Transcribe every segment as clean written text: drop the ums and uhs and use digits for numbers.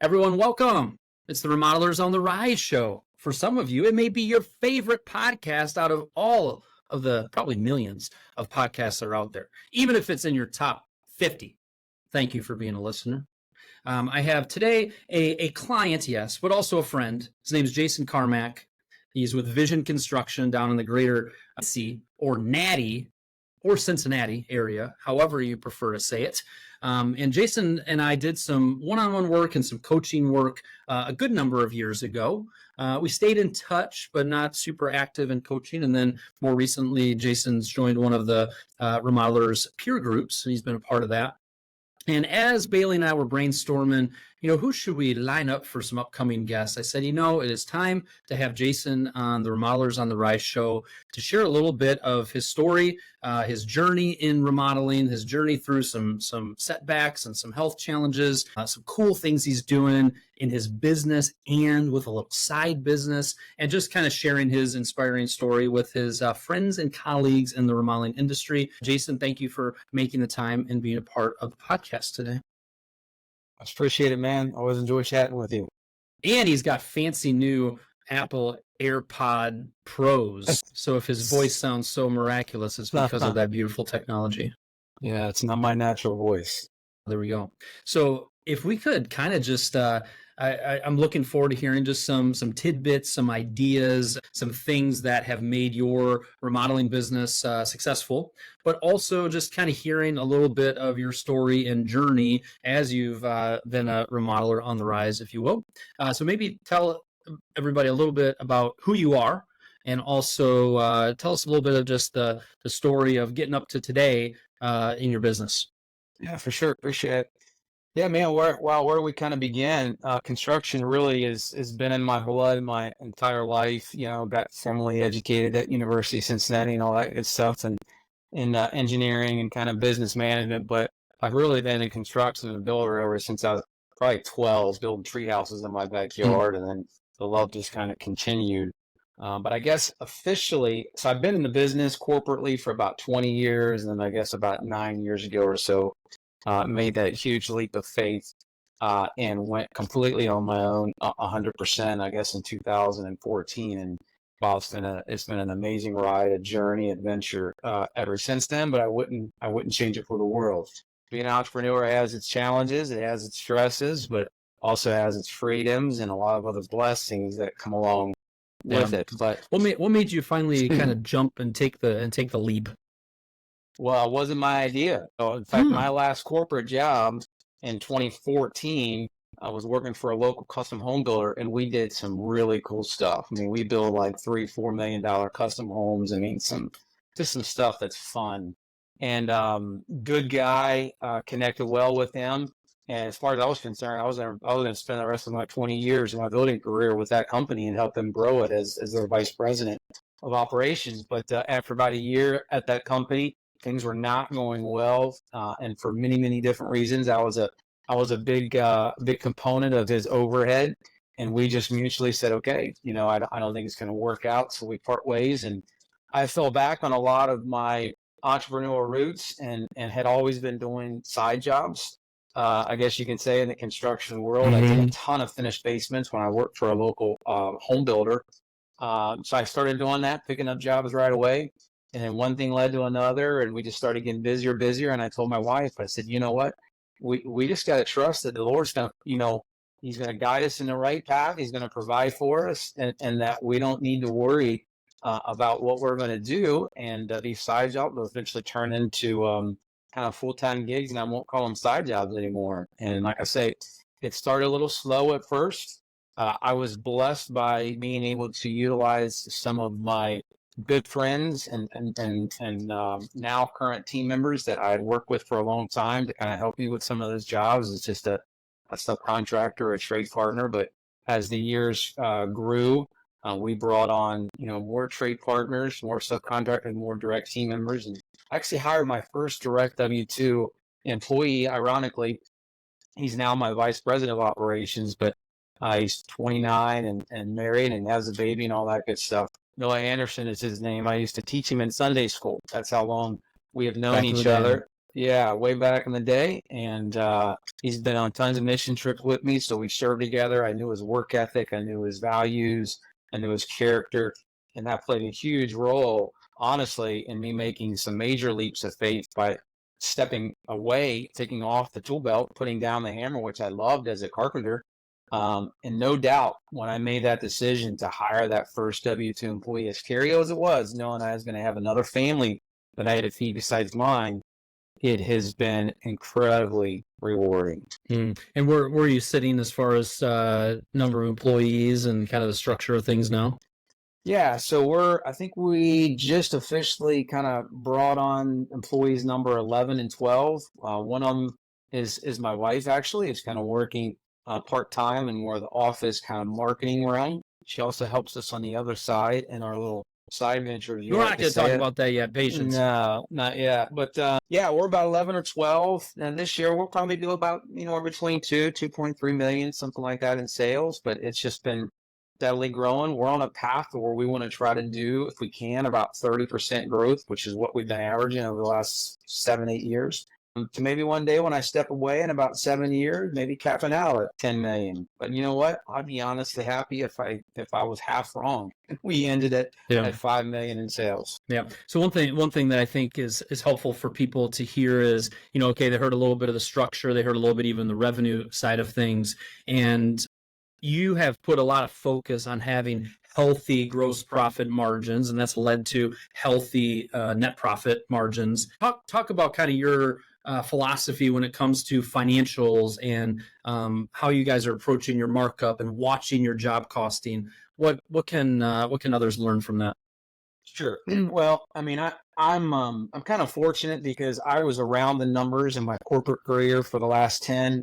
Everyone, welcome. It's the Remodelers on the Rise show. For some of you, it may be your favorite podcast out of all of the probably millions of podcasts that are out there, even if it's in your top 50. Thank you for being a listener. I have today a client, yes, but also a friend. His name is Jason Carmack. He's with Vision Construction down in the greater C or Natty or Cincinnati area, however you prefer to say it. And Jason and I did some one-on-one work and some coaching work a good number of years ago. We stayed in touch, but not super active in coaching. And then more recently, Jason's joined one of the Remodelers peer groups, and he's been a part of that. And as Bailey and I were brainstorming, who should we line up for some upcoming guests? I said, it is time to have Jason on the Remodelers on the Rise show to share a little bit of his story, his journey in remodeling, his journey through some setbacks and some health challenges, some cool things he's doing in his business and with a little side business, and just kind of sharing his inspiring story with his friends and colleagues in the remodeling industry. Jason, thank you for making the time and being a part of the podcast today. I appreciate it, man. Always enjoy chatting with you. And he's got fancy new Apple AirPod Pros. So if his voice sounds so miraculous, it's because of that beautiful technology. Yeah, it's not my natural voice. There we go. So if we could kind of just, I'm looking forward to hearing just some tidbits, some ideas, some things that have made your remodeling business successful, but also just kind of hearing a little bit of your story and journey as you've been a remodeler on the rise, if you will. So maybe tell everybody a little bit about who you are, and also tell us a little bit of just the story of getting up to today in your business. Yeah, for sure. Appreciate it. Yeah, man, where we kind of began, construction really has been in my blood my entire life. Got formally educated at University of Cincinnati and all that good stuff, and in engineering and kind of business management. But I've really been in construction and builder ever since I was probably 12, building tree houses in my backyard, and then the love just kind of continued. But I guess officially, so I've been in the business corporately for about 20 years, and then I guess about 9 years ago or so, made that huge leap of faith and went completely on my own, 100%, I guess, in 2014. And wow, it's been an amazing ride, a journey, adventure ever since then. But I wouldn't change it for the world. Being an entrepreneur has its challenges, it has its stresses, but also has its freedoms and a lot of other blessings that come along with it. But what made you finally kind of jump and take the leap? Well, it wasn't my idea. So in fact, my last corporate job in 2014, I was working for a local custom home builder, and we did some really cool stuff. I mean, we build like $3-4 million custom homes. I mean, some stuff that's fun. And good guy, connected well with him. And as far as I was concerned, I was going to spend the rest of my 20 years of my building career with that company and help them grow it as their vice president of operations. But after about a year at that company, things were not going well, and for many, many different reasons. I was a big component of his overhead, and we just mutually said, okay, I don't think it's going to work out, so we part ways. And I fell back on a lot of my entrepreneurial roots, and had always been doing side jobs. I guess you can say in the construction world, I did a ton of finished basements when I worked for a local home builder. So I started doing that, picking up jobs right away. And then one thing led to another, and we just started getting busier. And I told my wife, I said, you know what? We just got to trust that the Lord's going to, he's going to guide us in the right path. He's going to provide for us, and that we don't need to worry about what we're going to do. And these side jobs will eventually turn into kind of full-time gigs, and I won't call them side jobs anymore. And like I say, it started a little slow at first. I was blessed by being able to utilize some of my good friends and now current team members that I had worked with for a long time to kind of help me with some of those jobs. It's just a subcontractor, a trade partner. But as the years grew, we brought on more trade partners, more subcontractors, more direct team members, and I actually hired my first direct W-2 employee. Ironically, he's now my vice president of operations, but he's 29 and married and has a baby and all that good stuff. Noah Anderson is his name. I used to teach him in Sunday school. That's how long we have known each other. Yeah, way back in the day. And he's been on tons of mission trips with me. So we served together. I knew his work ethic. I knew his values. I knew his character. And that played a huge role, honestly, in me making some major leaps of faith by stepping away, taking off the tool belt, putting down the hammer, which I loved as a carpenter. And no doubt, when I made that decision to hire that first W-2 employee, as scary as it was, knowing I was going to have another family that I had to feed besides mine, it has been incredibly rewarding. And where are you sitting as far as number of employees and kind of the structure of things now? Yeah, so I think we just officially kind of brought on employees number 11 and 12. One of them is my wife, actually. Is kind of working part-time and more of the office kind of marketing realm. She also helps us on the other side in our little side ventures. We're not going to talk about that yet. Patience. No, not yet. But yeah, we're about 11 or 12. And this year we'll probably do about, between 2.3 million, something like that in sales. But it's just been steadily growing. We're on a path where we want to try to do, if we can, about 30% growth, which is what we've been averaging over the last 7-8 years. To maybe one day when I step away in about 7 years, maybe capping out at 10 million. But you know what? I'd be honestly happy if I was half wrong. We ended at 5 million in sales. Yeah. So one thing that I think is helpful for people to hear is, okay, they heard a little bit of the structure, they heard a little bit even the revenue side of things, and you have put a lot of focus on having healthy gross profit margins, and that's led to healthy net profit margins. Talk about kind of your philosophy when it comes to financials and how you guys are approaching your markup and watching your job costing. What can others learn from that? Sure. Well, I mean, I'm kind of fortunate because I was around the numbers in my corporate career for the last 10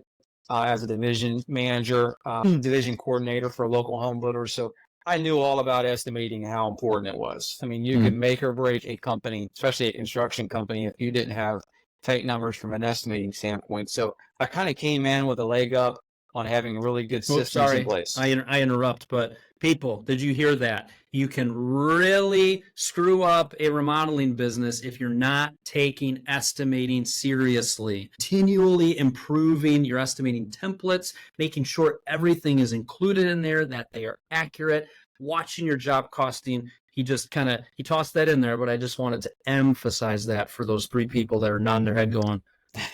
as a division manager, division coordinator for a local home builder. So I knew all about estimating how important it was. I mean, you could make or break a company, especially a construction company, if you didn't have tight numbers from an estimating standpoint. So I kind of came in with a leg up on having really good systems in place. I interrupt, but people, did you hear that? You can really screw up a remodeling business if you're not taking estimating seriously. Continually improving your estimating templates, making sure everything is included in there, that they are accurate, watching your job costing. He tossed that in there, but I just wanted to emphasize that for those 3 people that are nodding their head going,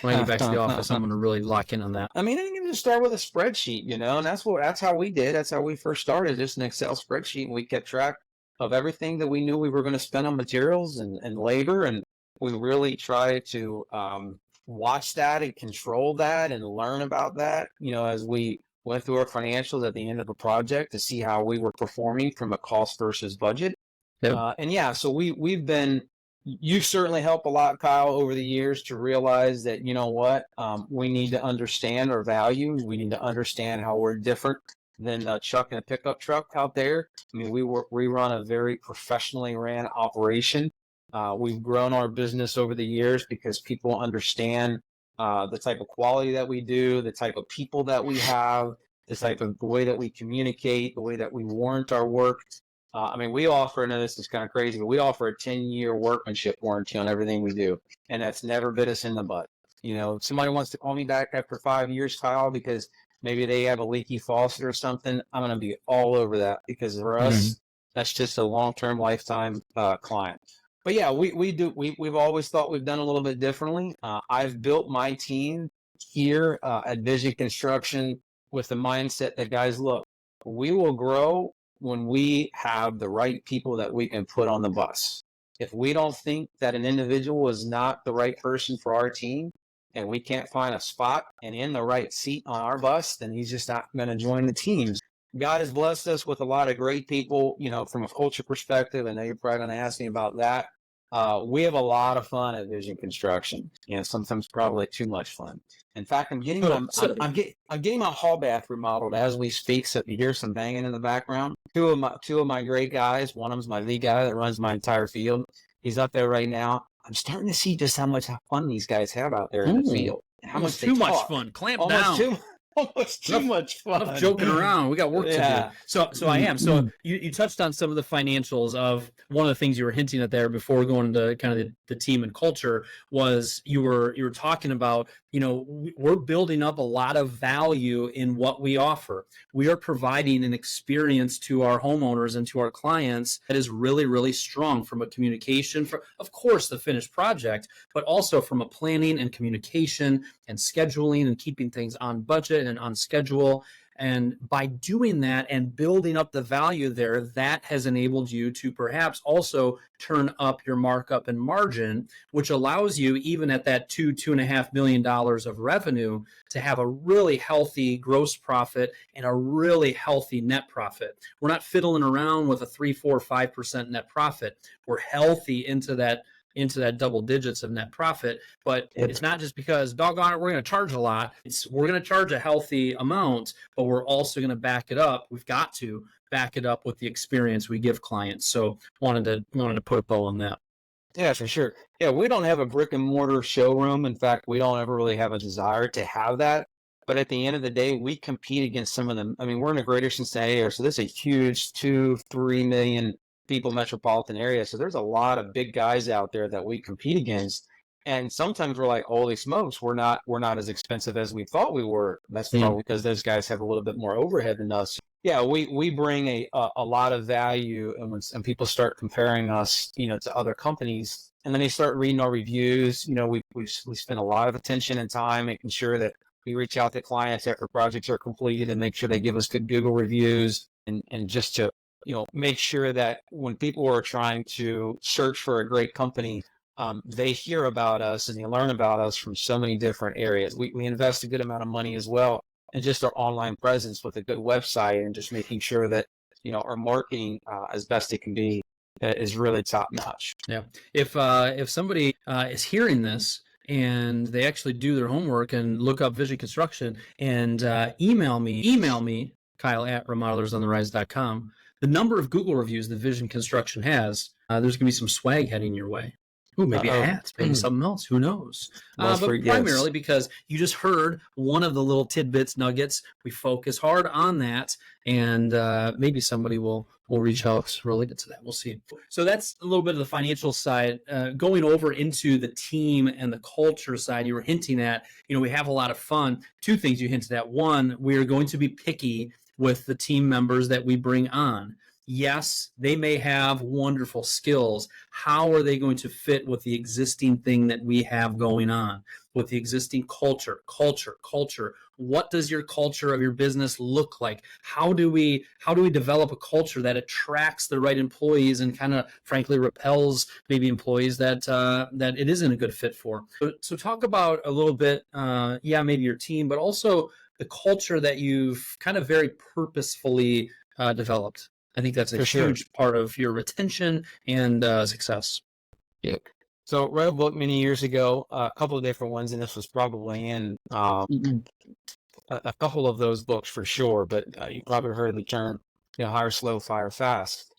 when I get back to the office, I'm going to really lock in on that. I mean, I can just start with a spreadsheet, and that's how we did. That's how we first started, just an Excel spreadsheet, and we kept track of everything that we knew we were going to spend on materials and labor, and we really tried to watch that and control that and learn about that, as we went through our financials at the end of the project to see how we were performing from a cost versus budget. Yep. And yeah, so we've been. You certainly help a lot, Kyle, over the years to realize that, we need to understand our values. We need to understand how we're different than a truck and a pickup truck out there. I mean, we run a very professionally ran operation. We've grown our business over the years because people understand the type of quality that we do, the type of people that we have, the way that we communicate, the way that we warrant our work. I mean, we offer, and this is kind of crazy, but we offer a 10-year workmanship warranty on everything we do. And that's never bit us in the butt. If somebody wants to call me back after 5 years, Kyle, because maybe they have a leaky faucet or something, I'm going to be all over that, because for us, that's just a long-term lifetime client. But yeah, we've always thought we've done a little bit differently. I've built my team here at Vision Construction with the mindset that, guys, look, we will grow when we have the right people that we can put on the bus. If we don't think that an individual is not the right person for our team, and we can't find a spot and in the right seat on our bus, then he's just not going to join the team. God has blessed us with a lot of great people, from a culture perspective. I know you're probably going to ask me about that. We have a lot of fun at Vision Construction, sometimes probably too much fun. In fact, I'm getting my hall bath remodeled as we speak. So if you hear some banging in the background, two of my great guys. One of them's my lead guy that runs my entire field. He's up there right now. I'm starting to see just how much fun these guys have out there in the field. How much too much fun. Clamp down. almost too much fun. Enough joking around. We got work to do. So I am. So you touched on some of the financials of one of the things you were hinting at there before going into kind of the team and culture was you were talking about, we're building up a lot of value in what we offer. We are providing an experience to our homeowners and to our clients that is really, really strong from a communication, for, of course, the finished project, but also from a planning and communication and scheduling and keeping things on budget and on schedule. And by doing that and building up the value there, that has enabled you to perhaps also turn up your markup and margin, which allows you, even at that $2.5 million of revenue, to have a really healthy gross profit and a really healthy net profit. We're not fiddling around with a 3, 4, 5% net profit. We're healthy into that double digits of net profit, but it's not just because, doggone it, we're going to charge a lot. We're going to charge a healthy amount, but we're also going to back it up. We've got to back it up with the experience we give clients. So wanted to put a bow on that. Yeah, for sure. Yeah, we don't have a brick and mortar showroom. In fact, we don't ever really have a desire to have that. But at the end of the day, we compete against some of them. I mean, we're in the greater Cincinnati area, so this is a huge 2-3 million people metropolitan area. So there's a lot of big guys out there that we compete against. And sometimes we're like, holy smokes, we're not as expensive as we thought we were. That's probably because those guys have a little bit more overhead than us. Yeah, we bring a lot of value, and when people start comparing us, to other companies, and then they start reading our reviews, we spend a lot of attention and time making sure that we reach out to clients after projects are completed and make sure they give us good Google reviews, and just to make sure that when people are trying to search for a great company, they hear about us and they learn about us from so many different areas. We invest a good amount of money as well in just our online presence with a good website, and just making sure that our marketing as best it can be is really top notch. Yeah. If somebody is hearing this and they actually do their homework and look up Vision Construction and email me, Kyle at remodelersontherise.com, the number of Google reviews that Vision Construction has, there's going to be some swag heading your way. Ooh, maybe a hat, maybe something else. Who knows? But primarily because you just heard one of the little tidbits, nuggets. We focus hard on that, and maybe somebody will reach out related to that. We'll see. So that's a little bit of the financial side. Going over into the team and the culture side, you were hinting at, we have a lot of fun. Two things you hinted at. One, we are going to be picky with the team members that we bring on. Yes, they may have wonderful skills. How are they going to fit with the existing thing that we have going on, with the existing culture? What does your culture of your business look like? How do we develop a culture that attracts the right employees and kind of frankly repels maybe employees that it isn't a good fit for? So talk about a little bit, maybe your team, but also the culture that you've kind of very purposefully developed. I think that's a huge part of your retention and success. Yeah. So wrote a book many years ago, a couple of different ones, and this was probably in a couple of those books for sure. But you probably heard the term, hire slow, fire fast.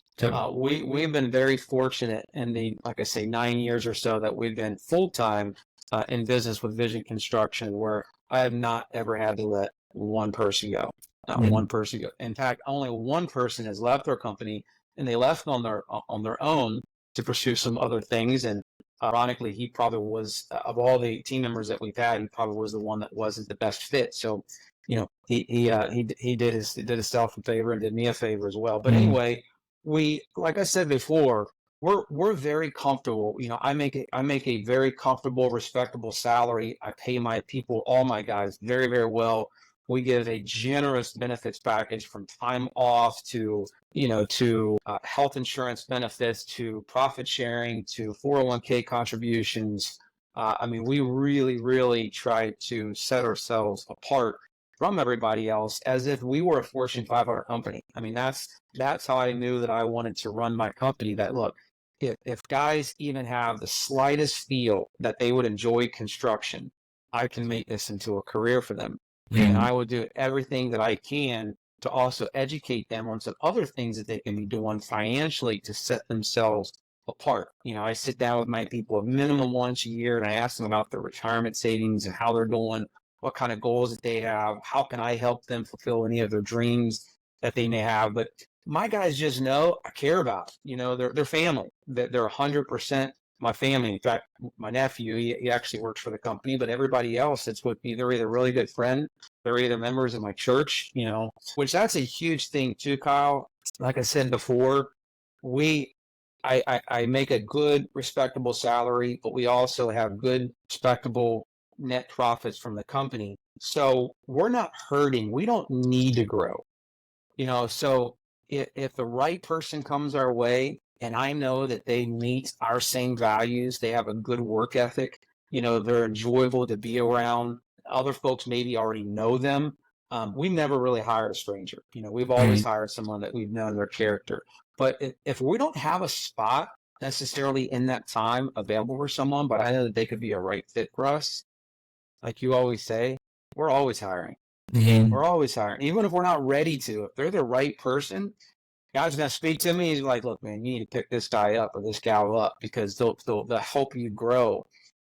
We've been very fortunate in the, like I say, 9 years or so that we've been full time in business with Vision Construction, where I have not ever had to let one person go. One person go. In fact, only one person has left our company, and they left on their own to pursue some other things. And ironically, he probably was, of all the team members that we've had, he probably was the one that wasn't the best fit. So, he did himself a favor and did me a favor as well. But anyway, we, like I said before, we're very comfortable. I make a very comfortable, respectable salary. I pay my people, all my guys, very, very well. We give a generous benefits package, from time off to health insurance benefits, to profit sharing, to 401k contributions. We really, really try to set ourselves apart from everybody else as if we were a Fortune 500 company. That's how I knew that I wanted to run my company. That, look, if guys even have the slightest feel that they would enjoy construction, I can make this into a career for them. And I will do everything that I can to also educate them on some other things that they can be doing financially to set themselves apart. I sit down with my people a minimum once a year, and I ask them about their retirement savings and how they're doing, what kind of goals that they have, how can I help them fulfill any of their dreams that they may have. But my guys just know I care about it. You know, they're family. They're 100% my family. In fact, my nephew, he actually works for the company, but everybody else that's with me, they're either really good friends, they're either members of my church, you know, which that's a huge thing too, Kyle. Like I said before, I make a good, respectable salary, but we also have good, respectable net profits from the company. So we're not hurting. We don't need to grow, you know. So if the right person comes our way and I know that they meet our same values, they have a good work ethic, you know, they're enjoyable to be around, other folks maybe already know them. We've never really hired a stranger. You know, we've always hired someone that we've known their character. But if we don't have a spot necessarily in that time available for someone, but I know that they could be a right fit for us, like you always say, we're always hiring. We're always hiring. Even if we're not ready to, if they're the right person, God's going to speak to me. He's like, look, man, you need to pick this guy up or this gal up because they'll help you grow.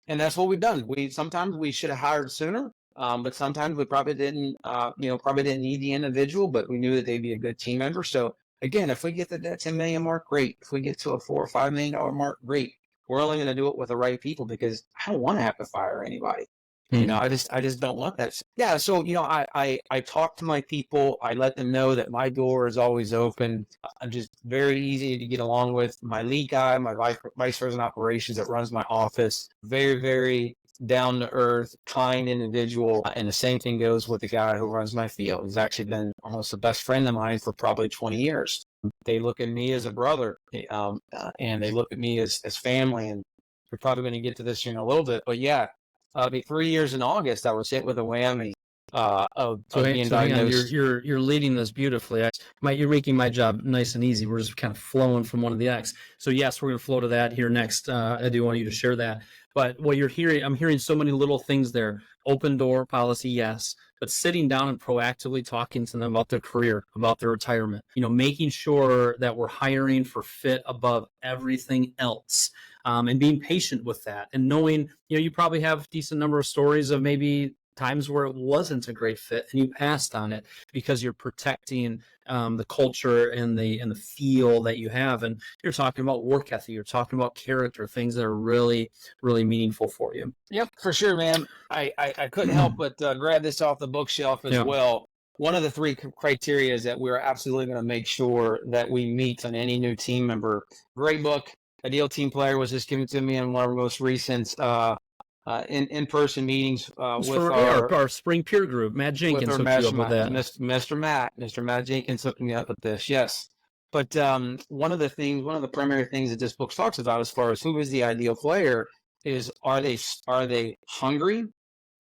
And that's what we've done. Sometimes we should have hired sooner, but sometimes we probably didn't, probably didn't need the individual, but we knew that they'd be a good team member. So again, if we get to that 10 million mark, great. If we get to a $4 or $5 million mark, great. We're only going to do it with the right people because I don't want to have to fire anybody. You know, I just don't want that. Yeah. So, you know, I talk to my people. I let them know that my door is always open. I'm just very easy to get along with. My lead guy, my vice president of operations that runs my office, very, very down to earth, kind individual. And the same thing goes with the guy who runs my field. He's actually been almost the best friend of mine for probably 20 years. They look at me as a brother, and they look at me as family. And we're probably going to get to this in a little bit, but yeah. 3 years in August, I was hit with a whammy of being diagnosed. You're leading this beautifully. You're making my job nice and easy. We're just kind of flowing from one to the next. So yes, we're going to flow to that here next. I do want you to share that. But what you're hearing, I'm hearing so many little things there. Open door policy, yes. But sitting down and proactively talking to them about their career, about their retirement, you know, making sure that we're hiring for fit above everything else. And being patient with that and knowing, you know, you probably have a decent number of stories of maybe times where it wasn't a great fit and you passed on it because you're protecting the culture and the feel that you have. And you're talking about work ethic, you're talking about character, things that are really, really meaningful for you. Yep, for sure, man. I couldn't help but grab this off the bookshelf as well. One of the 3 criteria is that we're absolutely going to make sure that we meet on any new team member. Great book. Ideal Team Player was just given to me in one of our most recent in-person meetings with our spring peer group. Matt Jenkins hooked you up with that. Mr. Matt Jenkins hooked me up with this. Yes, but one of the primary things that this book talks about, as far as who is the ideal player, is are they hungry,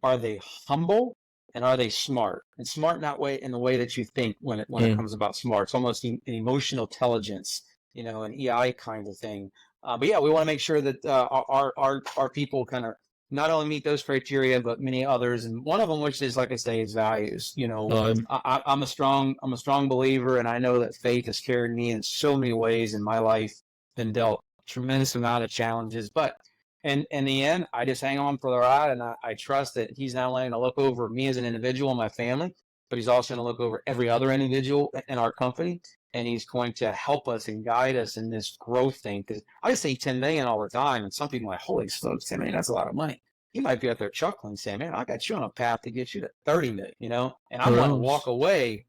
are they humble, and are they smart? And smart not in the way that you think when it comes about smart. It's almost an emotional intelligence, you know, an EI kind of thing. But yeah, we want to make sure that our people kind of not only meet those criteria, but many others. And one of them, which is, like I say, is values. You know, I'm a strong believer, and I know that faith has carried me in so many ways in my life, been dealt a tremendous amount of challenges. But in the end, I just hang on for the ride, and I trust that he's not only going to look over me as an individual and my family, but he's also going to look over every other individual in our company. And he's going to help us and guide us in this growth thing. Because I say 10 million all the time, and some people are like, holy smokes, 10 million, that's a lot of money. You might be out there chuckling, saying, man, I got you on a path to get you to 30 million, you know? And I'm going to walk away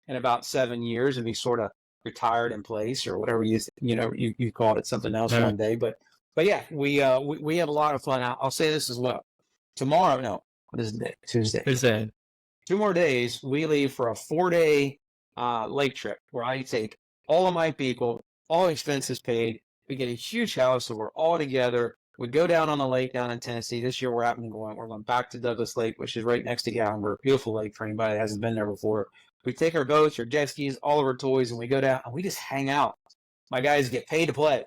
in about 7 years and be sort of retired in place or whatever you called it, something else one day. But yeah, we have a lot of fun. I'll say this as well. Tomorrow, no, what is the day? Tuesday. 2 more days, we leave for a 4-day lake trip where I take all of my people, all expenses paid. We get a huge house, so we're all together. We go down on the lake down in Tennessee. This year we're going back to Douglas Lake, which is right next to Gatlinburg. Beautiful lake for anybody that hasn't been there before. We take our boats, our jet skis, all of our toys, and we go down and we just hang out. My guys get paid to play.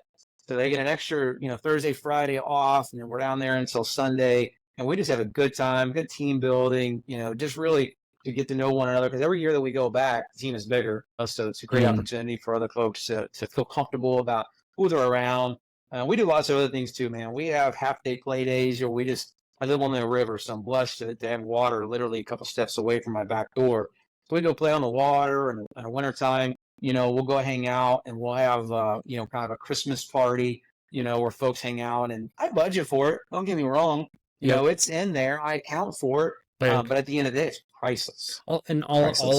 So they get an extra, Thursday, Friday off, and then we're down there until Sunday. And we just have a good time, good team building, just really to get to know one another, because every year that we go back, the team is bigger. So it's a great opportunity for other folks to feel comfortable about who they're around. We do lots of other things too, man. We have half-day play days, or we just I live on the river, so I'm blessed to have water literally a couple steps away from my back door. So we go play on the water, and in the wintertime, we'll go hang out, and we'll have, kind of a Christmas party, where folks hang out, and I budget for it. Don't get me wrong. Yep. It's in there. I account for it. Right. But at the end of the day, it's priceless. All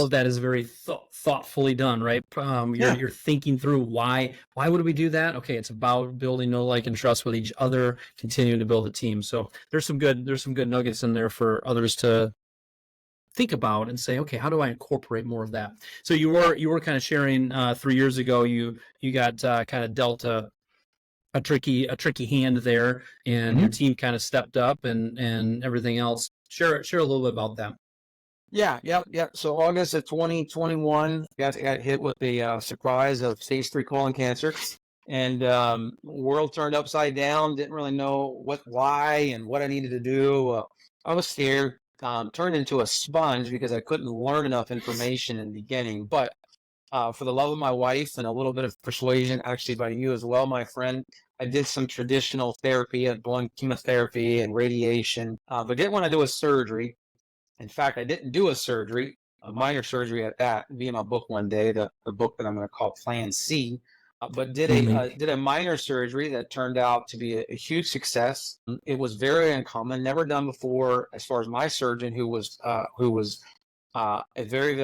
of that is very thoughtfully done, right? You're thinking through why would we do that? Okay, it's about building know, like, and trust with each other, continuing to build a team. So there's some good nuggets in there for others to think about and say, okay, how do I incorporate more of that? So you were kind of sharing 3 years ago, you got kind of dealt a tricky hand there, and your team kind of stepped up and everything else. Share a little bit about that. Yeah. So August of 2021, got hit with the surprise of stage 3 colon cancer, and world turned upside down. Didn't really know why, and what I needed to do. I was scared. Turned into a sponge because I couldn't learn enough information in the beginning. But for the love of my wife and a little bit of persuasion, actually by you as well, my friend, I did some traditional therapy, blood chemotherapy and radiation, but didn't want to do a surgery. In fact, I didn't do a surgery, a minor surgery at that. It'll be in my book one day, the book that I'm going to call Plan C. But did a minor surgery that turned out to be a huge success. It was very uncommon, never done before, as far as my surgeon, who was a very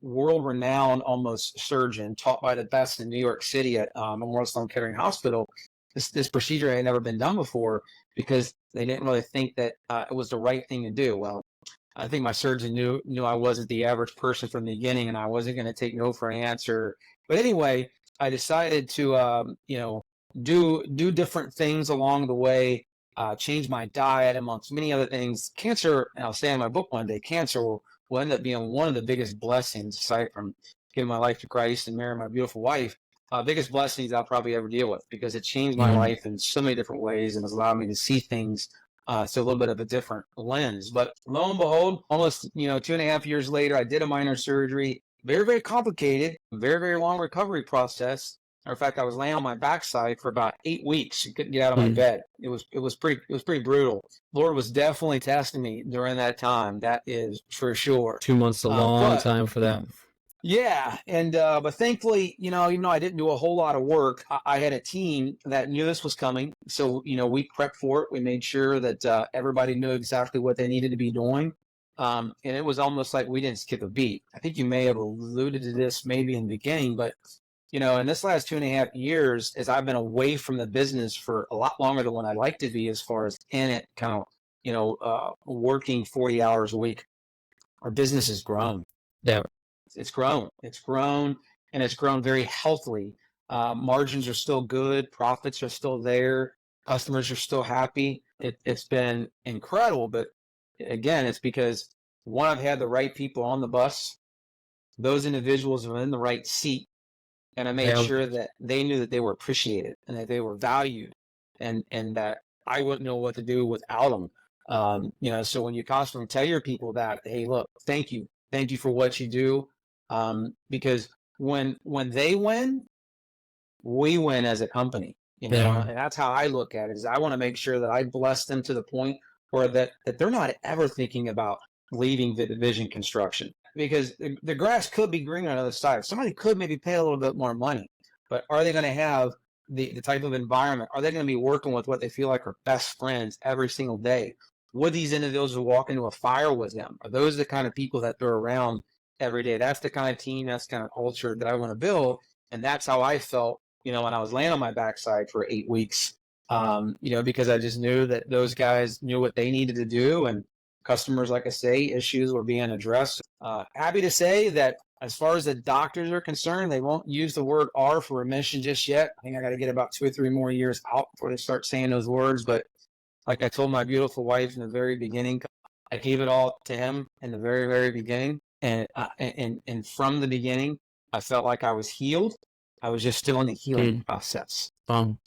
world-renowned almost surgeon, taught by the best in New York City at Memorial Sloan Kettering Hospital. This procedure had never been done before because they didn't really think that it was the right thing to do. Well, I think my surgeon knew I wasn't the average person from the beginning, and I wasn't going to take no for an answer. But anyway, I decided to, do different things along the way, change my diet, amongst many other things. Cancer, and I'll say in my book one day, cancer will end up being one of the biggest blessings, aside from giving my life to Christ and marrying my beautiful wife, biggest blessings I'll probably ever deal with, because it changed my life in so many different ways and has allowed me to see things so a little bit of a different lens. But lo and behold, almost 2.5 years later, I did a minor surgery. Very, very complicated, very, very long recovery process. Matter of fact, I was laying on my backside for about 8 weeks. I couldn't get out of my bed. It was pretty brutal. Lord was definitely testing me during that time. That is for sure. 2 months, a long time for that. Yeah, and but thankfully, even though I didn't do a whole lot of work, I had a team that knew this was coming. So, we prepped for it. We made sure that everybody knew exactly what they needed to be doing. And it was almost like we didn't skip a beat. I think you may have alluded to this maybe in the beginning, but, in this last 2.5 years, as I've been away from the business for a lot longer than what I'd like to be, as far as in it, kind of, working 40 hours a week, our business has grown. Yeah. It's grown, and it's grown very healthily. Margins are still good. Profits are still there. Customers are still happy. It's been incredible. But again, it's because, one, I've had the right people on the bus. Those individuals are in the right seat. And I made sure that they knew that they were appreciated and that they were valued, and that I wouldn't know what to do without them. So when you constantly tell your people that, hey, look, thank you for what you do. Because when they win, we win as a company, and that's how I look at it. Is I want to make sure that I bless them to the point where that they're not ever thinking about leaving the division construction, because the grass could be greener on the other side. Somebody could maybe pay a little bit more money, but are they going to have the type of environment? Are they going to be working with what they feel like are best friends every single day? Would these individuals walk into a fire with them? Are those the kind of people that they're around every day? That's the kind of team, that's the kind of culture that I want to build. And that's how I felt, when I was laying on my backside for 8 weeks, because I just knew that those guys knew what they needed to do, and customers, like I say, issues were being addressed. Happy to say that as far as the doctors are concerned, they won't use the word R for remission just yet. I think I got to get about 2 or 3 more years out before they start saying those words. But like I told my beautiful wife in the very beginning, I gave it all to him in the very, very beginning. And from the beginning, I felt like I was healed. I was just still in the healing process. And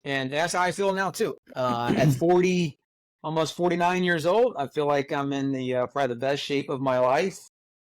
that's how I feel now too. At 40, almost 49 years old, I feel like I'm in the probably the best shape of my life,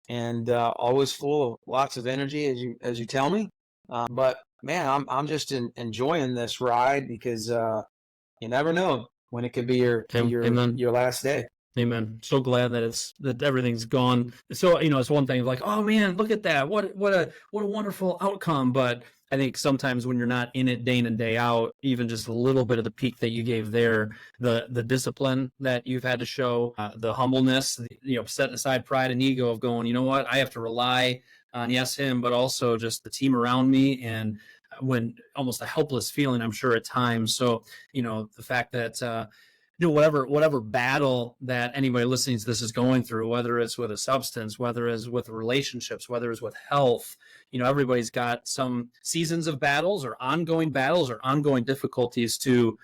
and always full of lots of energy, as you tell me. But man, I'm just enjoying this ride, because you never know. when it could be your Amen. your last day. Amen. So glad that everything's gone. So, it's one thing like, oh man, look at that. What a wonderful outcome. But I think sometimes when you're not in it day in and day out, even just a little bit of the peak that you gave there, the discipline that you've had to show, the humbleness, setting aside pride and ego of going, you know what, I have to rely on, yes, him, but also just the team around me, and when almost a helpless feeling, I'm sure at times. So, the fact that, whatever battle that anybody listening to this is going through, whether it's with a substance, whether it's with relationships, whether it's with health, everybody's got some seasons of battles or ongoing difficulties to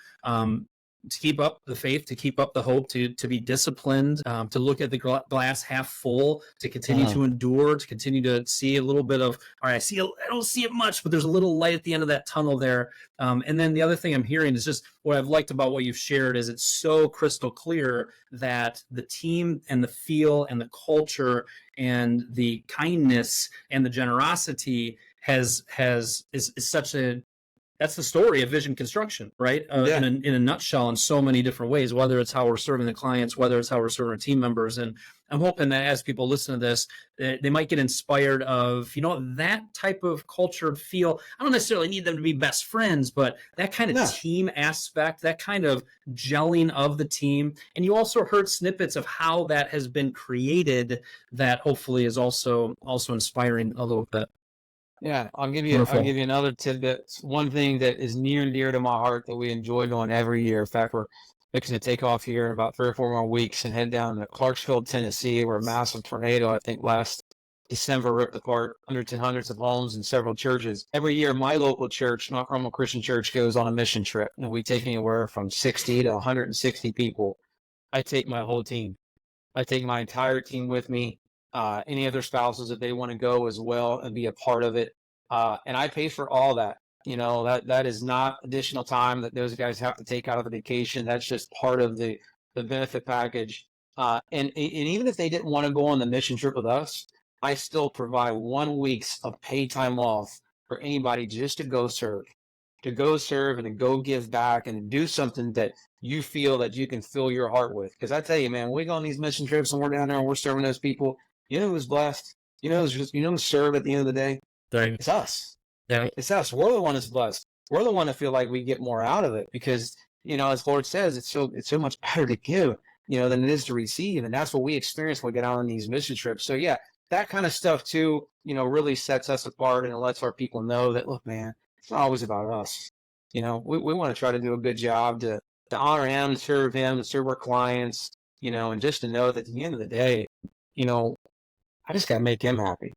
keep up the faith, to keep up the hope, to be disciplined, to look at the glass half full, to continue to endure, to continue to see a little bit of, all right, I don't see it much, but there's a little light at the end of that tunnel there. And then the other thing I'm hearing is just what I've liked about what you've shared is it's so crystal clear that the team and the feel and the culture and the kindness and the generosity is such a, that's the story of vision construction, right? In a nutshell, in so many different ways, whether it's how we're serving the clients, whether it's how we're serving our team members. And I'm hoping that as people listen to this, they might get inspired of, that type of culture feel. I don't necessarily need them to be best friends, but that kind of team aspect, that kind of gelling of the team. And you also heard snippets of how that has been created that hopefully is also inspiring a little bit. Yeah, I'll give you another tidbit. One thing that is near and dear to my heart that we enjoy doing every year. In fact, we're fixing to take off here in about 3 or 4 more weeks and head down to Clarksville, Tennessee, where a massive tornado, I think last December, ripped apart hundreds of homes and several churches. Every year, my local church, Mount Carmel Christian Church, goes on a mission trip, and we take anywhere from 60 to 160 people. I take my whole team. I take my entire team with me. Any other spouses if they want to go as well and be a part of it. And I pay for all that. That is not additional time that those guys have to take out of the vacation. That's just part of the benefit package. And even if they didn't want to go on the mission trip with us, I still provide 1 week's of paid time off for anybody just to go serve and to go give back and do something that you feel that you can fill your heart with. Because I tell you, man, we go on these mission trips and we're down there and we're serving those people. Who's blessed? Who's served at the end of the day? It's us. Yeah. It's us. We're the one that's blessed. We're the one that feel like we get more out of it because, as Lord says, it's so much better to give, than it is to receive. And that's what we experience when we get out on these mission trips. So yeah, that kind of stuff too, really sets us apart and it lets our people know that, look, man, it's not always about us. We want to try to do a good job to honor him, to serve our clients, and just to know that at the end of the day, I just got to make him happy.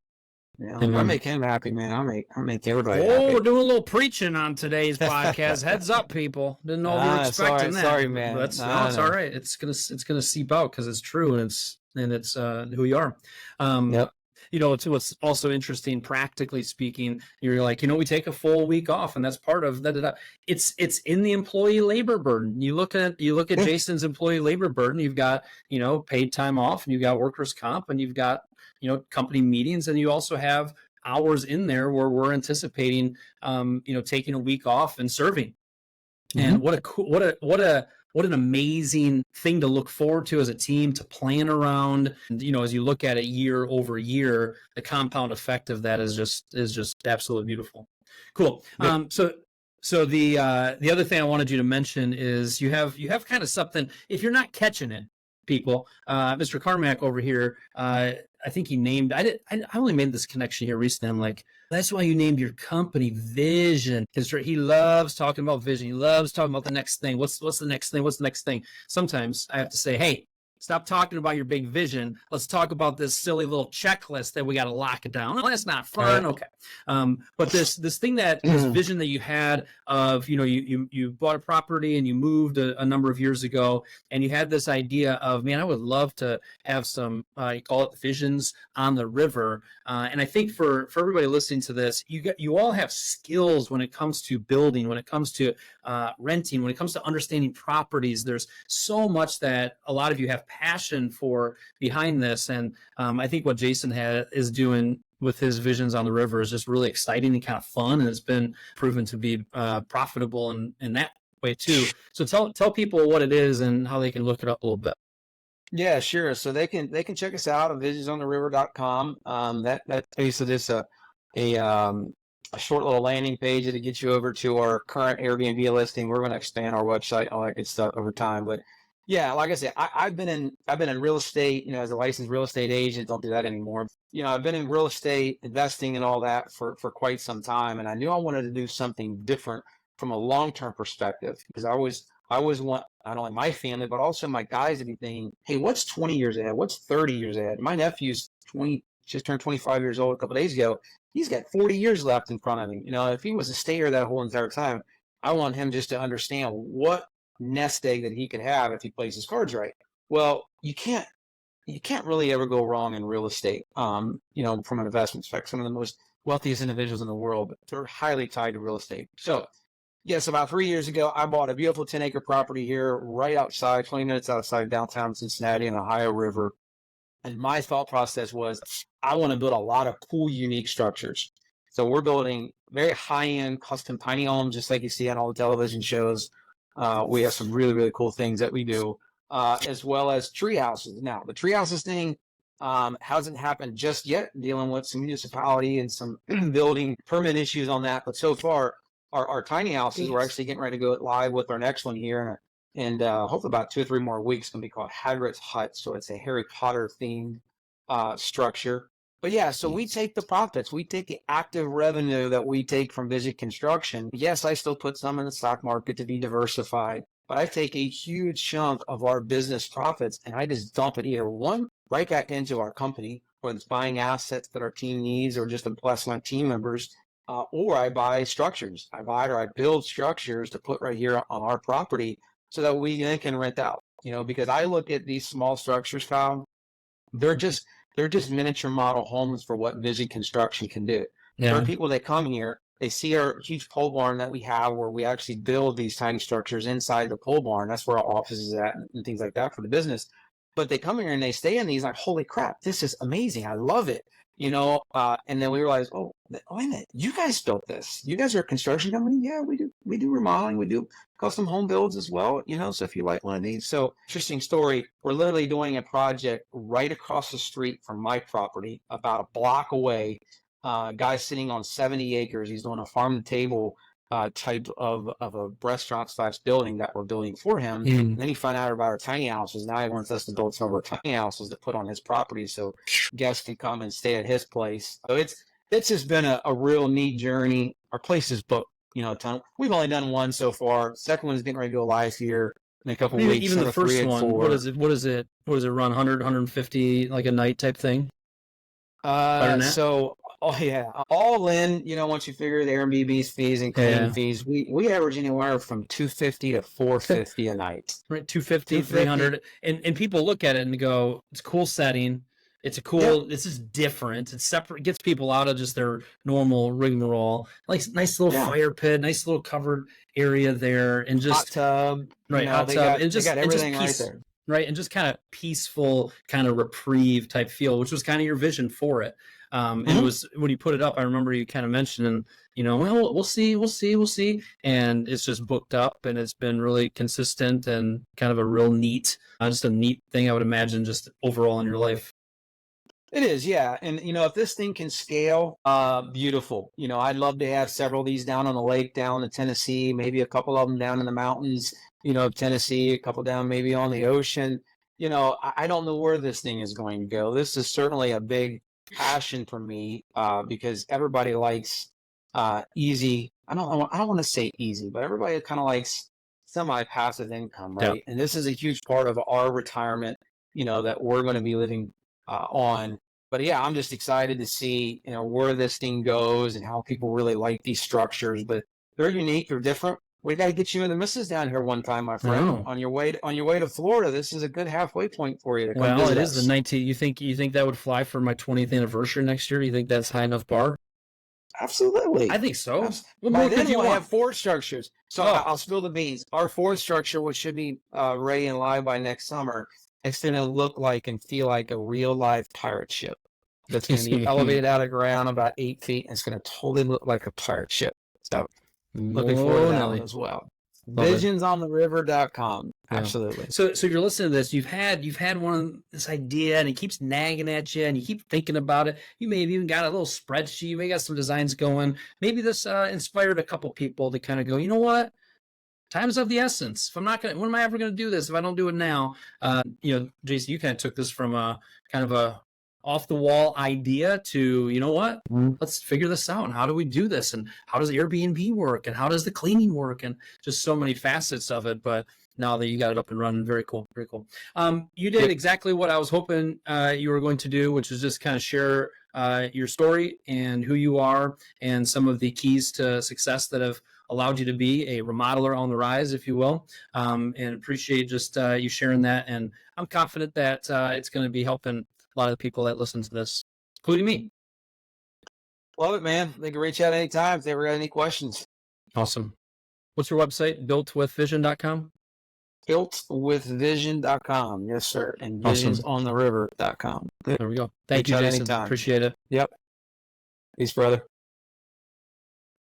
If I make him happy, man, I'll make everybody happy. We're doing a little preaching on today's podcast. Heads up, people. Didn't know you were expecting that. Sorry, man. It's all right. It's gonna seep out because it's true and it's who you are. Yep. What's also interesting, practically speaking, you're like, we take a full week off, and that's part of that. It's in the employee labor burden. You look at Jason's employee labor burden. You've got paid time off, and you've got workers' comp, and you've got company meetings, and you also have hours in there where we're anticipating taking a week off and serving. Mm-hmm. And what an amazing thing to look forward to as a team, to plan around. And, as you look at it year over year, the compound effect of that is just absolutely beautiful. Cool. Yep. So the other thing I wanted you to mention is you have kind of something, if you're not catching it, people, Mr. Carmack over here, I think he named, I only made this connection here recently. I'm like, that's why you named your company Vision. Because he loves talking about vision. He loves talking about the next thing. What's the next thing? What's the next thing? Sometimes I have to say, hey, stop talking about your big vision. Let's talk about this silly little checklist that we got to lock it down. Oh, that's not fun. Okay. But this thing this vision that you had of, you bought a property and you moved a number of years ago, and you had this idea of, man, I would love to have some, you call it visions on the river. And I think for everybody listening to this, you all have skills when it comes to building, when it comes to renting, when it comes to understanding properties. There's so much that a lot of you have passion for behind this. And I think what Jason is doing with his visions on the river is just really exciting and kind of fun. And it's been proven to be profitable in that way too. So tell people what it is and how they can look it up a little bit. Yeah, sure. So they can check us out at visionsontheriver.com. That basically is a short little landing page to get you over to our current Airbnb listing. We're going to expand our website, all that good stuff over time. But yeah, like I said, I've been in real estate, as a licensed real estate agent. Don't do that anymore. I've been in real estate investing and all that for quite some time, and I knew I wanted to do something different from a long-term perspective, because I always want, not only my family, but also my guys to be thinking, hey, what's 20 years ahead? What's 30 years ahead? My nephew's just turned 25 years old a couple of days ago. He's got 40 years left in front of him. If he was to stay here that whole entire time, I want him just to understand what nest egg that he could have if he plays his cards right. Well, you can't really ever go wrong in real estate. From an investment perspective, some of the most wealthiest individuals in the world, they're highly tied to real estate. So yes, about 3 years ago, I bought a beautiful 10-acre property here right outside, 20 minutes outside downtown Cincinnati on the Ohio River. And my thought process was, I want to build a lot of cool, unique structures. So we're building very high-end custom tiny homes, just like you see on all the television shows. We have some really, really cool things that we do, as well as tree houses. Now, the tree houses thing hasn't happened just yet, dealing with some municipality and some building permit issues on that. But so far, our tiny houses, we're actually getting ready to go live with our next one here. And hopefully about 2 or 3 more weeks, going to be called Hagrid's Hut. So it's a Harry Potter themed structure. But yeah, so we take the profits. We take the active revenue that we take from Visit Construction. Yes, I still put some in the stock market to be diversified, but I take a huge chunk of our business profits and I just dump it either right back into our company, whether it's buying assets that our team needs or just to bless my team members, or I buy structures. I build structures to put right here on our property so that we then can rent out. Because I look at these small structures, Kyle, they're just miniature model homes for what Visit Construction can do. Yeah. There are people that come here, they see our huge pole barn that we have where we actually build these tiny structures inside the pole barn. That's where our office is at and things like that for the business. But they come here and they stay in these like, holy crap, this is amazing. I love it. And then we realized, oh, wait a minute, you guys built this. You guys are a construction company? Yeah, we do. We do remodeling. We do custom home builds as well, so if you like one of these. So interesting story. We're literally doing a project right across the street from my property, about a block away. Guy's sitting on 70 acres. He's doing a farm to table type of a restaurant / building that we're building for him. And then he found out about our tiny houses. Now he wants us to build some of our tiny houses to put on his property so guests can come and stay at his place. So it's just been a real neat journey. Our place is booked, a ton. We've only done one so far. Second one is getting ready to go live here in a couple of weeks. Even the first one, what does it run, 100, 150 like a night type thing? Oh yeah, all in. Once you figure the Airbnb's fees and cleaning fees, we average anywhere from $250 to $450 a night. Right, 250, 300, and people look at it and go, "It's a cool setting. It's a cool. This is different. It's separate. It gets people out of just their normal rigmarole. Like nice little fire pit, nice little covered area there, and just hot tub, hot tub, and just everything right there." Right, and just kind of peaceful, kind of reprieve type feel, which was kind of your vision for it. And it was when you put it up, I remember you kind of mentioning, well, we'll see. And it's just booked up and it's been really consistent and kind of a real neat, just a neat thing, I would imagine, just overall in your life. It is, yeah. And, if this thing can scale, beautiful. I'd love to have several of these down on the lake, down in Tennessee, maybe a couple of them down in the mountains, of Tennessee, a couple down maybe on the ocean. I don't know where this thing is going to go. This is certainly a big passion for me because everybody likes easy. I don't want to say easy, but everybody kind of likes semi-passive income, right? Yeah. And this is a huge part of our retirement, that we're going to be living on. But yeah, I'm just excited to see, where this thing goes and how people really like these structures. But they're unique, they're different. We got to get you and the missus down here one time, my friend. On your way to Florida. This is a good halfway point for you to come Well, visit it is us. the 19th. You think that would fly for my 20th anniversary next year? You think that's high enough bar? Absolutely. I think so. What more could you want? Have 4 structures. So I'll spill the beans. Our 4th structure, which should be ready and live by next summer, it's going to look like and feel like a real live pirate ship. That's going to be elevated out of the ground about 8 feet. And it's going to totally look like a pirate ship. So looking forward to that one as well. Visionsontheriver.com. Yeah. Absolutely. So you're listening to this. You've had this idea, and it keeps nagging at you, and you keep thinking about it. You may have even got a little spreadsheet. You may got some designs going. Maybe this inspired a couple people to kind of go, you know what? Time's of the essence. If I'm not gonna, when am I ever gonna do this? If I don't do it now, Jason, you kind of took this from a kind of a off the wall idea to, you know what? Let's figure this out. And how do we do this? And how does Airbnb work? And how does the cleaning work? And just so many facets of it. But now that you got it up and running, very cool, very cool. You did exactly what I was hoping you were going to do, which is just kind of share your story and who you are and some of the keys to success that have allowed you to be a remodeler on the rise, if you will, and appreciate just you sharing that. And I'm confident that it's going to be helping a lot of the people that listen to this, including me. Love it, man. They can reach out anytime if they ever got any questions. Awesome. What's your website? Builtwithvision.com? Builtwithvision.com. Yes, sir. And Awesome. visionsontheriver.com. There we go. Thank you, Jason. Anytime. Appreciate it. Yep. Peace, brother.